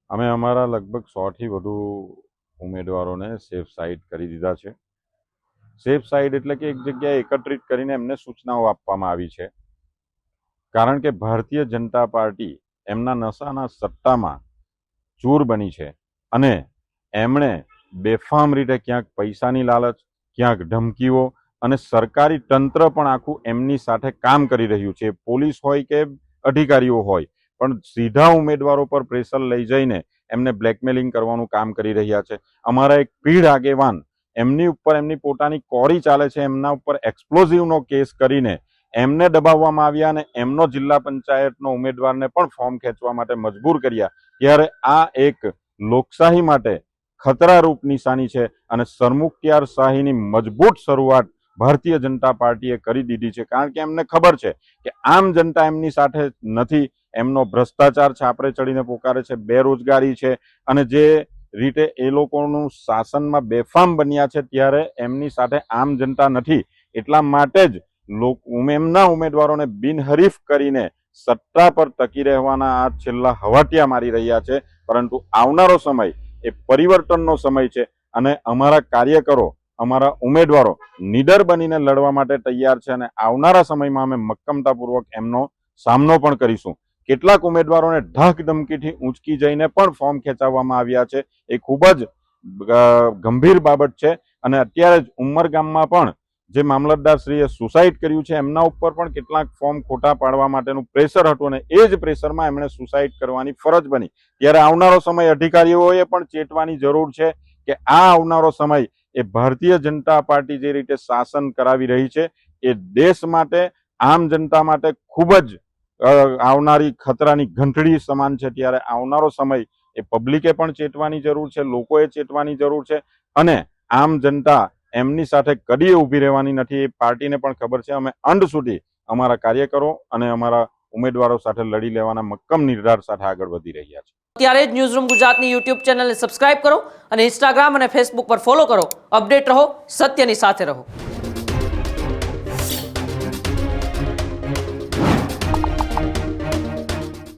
અમે અમારા લગભગ 100 થી વધુ ઉમેદવારોને સેફ સાઇડ કરી દીધા છે. સેફ સાઇડ એટલે કે એક જગ્યાએ એકત્રિત કરીને એમને સૂચનાઓ આપવામાં આવી છે. કારણ કે ભારતીય જનતા પાર્ટી એમના નશાના સટ્ટામાં ચૂર બની છે અને એમણે બેફામ રીતે ક્યાંક પૈસાની લાલચ, ક્યાંક ધમકીઓ અને સરકારી તંત્ર પણ આખું એમની સાથે કામ કરી રહ્યું છે. પોલીસ હોય કે અધિકારીઓ હોય, પણ સીધા ઉમેદવારો પર પ્રેશર લઈ જઈને એમને બ્લેકમેલિંગ કરવાનું કામ કરી રહ્યા છે. અમારા એક પીઢ આગેવાન એમની ઉપર એમની પોતાની કોરી ચાલે છે, એમના ઉપર એક્સપ્લોઝિવનો કેસ કરીને એમને દબાવવામાં આવ્યા અને એમનો જિલ્લા પંચાયતનો ઉમેદવારને પણ ફોર્મ ખેંચવા માટે મજબૂર કર્યા. ત્યારે આ એક લોકશાહી માટે ખતરારૂપ નિશાની છે અને સરમુખત્યારશાહીની મજબૂત શરૂઆત ભારતીય જનતા પાર્ટીએ કરી દીધી છે. કારણ કે એમને ખબર છે કે આમ જનતા એમની સાથે નથી. એમનો ભ્રષ્ટાચાર છાપરે ચડીને પોકારે છે, બેરોજગારી છે અને જે રીતે એ લોકોનું શાસનમાં બેફામ બન્યા છે ત્યારે એમની સાથે આમ જનતા નથી. એટલા માટે જ એમના ઉમેદવારોને બિનહરીફ કરીને સત્તા પર ટકી રહેવાના આ છેલ્લા હવાટિયા મારી રહ્યા છે. પરંતુ આવનારો સમય એ પરિવર્તનનો સમય છે અને અમારા કાર્યકરો, અમારા ઉમેદવારો નીડર બનીને લડવા માટે તૈયાર છે અને આવનારા સમયમાં અમે મક્કમતાપૂર્વક એમનો સામનો પણ કરીશું. કેટલાક ઉમેદવારોને ધાક ધમકીથી ઊંચકી જઈને પણ ફોર્મ ખેંચાવવામાં આવ્યા છે. એ ખૂબ જ ગંભીર બાબત છે અને અત્યારે જ ઉમરગામમાં પણ જે મામલતદારશ્રીએ સુસાઇડ કર્યું છે એમના ઉપર પણ કેટલાક ફોર્મ ખોટા પાડવા માટેનું પ્રેશર હતું અને એ જ પ્રેશરમાં એમણે સુસાઇડ કરવાની ફરજ બની. ત્યારે આવનારો સમય અધિકારીઓએ પણ ચેતવાની જરૂર છે કે આ આવનારો સમય એ ભારતીય જનતા પાર્ટી જે રીતે શાસન કરાવી રહી છે એ દેશ માટે, આમ જનતા માટે ખૂબ જ આવનારી ખતરાની ઘંટડી સમાન છે. ત્યારે આવનારો સમય એ પબ્લિકે પણ ચેતવાની જરૂર છે, લોકોએ ચેતવાની જરૂર છે અને આમ જનતા એમની સાથે કદી ઊભી રહેવાની નથી. એ પાર્ટીને પણ ખબર છે. અમે અંત સુધી અમારા કાર્યકરો અને અમારા ઉમેદવારો સાથે લડી લેવાના મક્કમ નિર્ધાર સાથે આગળ વધી રહ્યા છે. ત્યારે જ ન્યૂઝરૂમ ગુજરાતની યુટ્યુબ ચેનલને સબસ્ક્રાઇબ કરો અને ઇન્સ્ટાગ્રામ અને ફેસબુક પર ફોલો કરો. અપડેટ રહો, સત્યની સાથે રહો.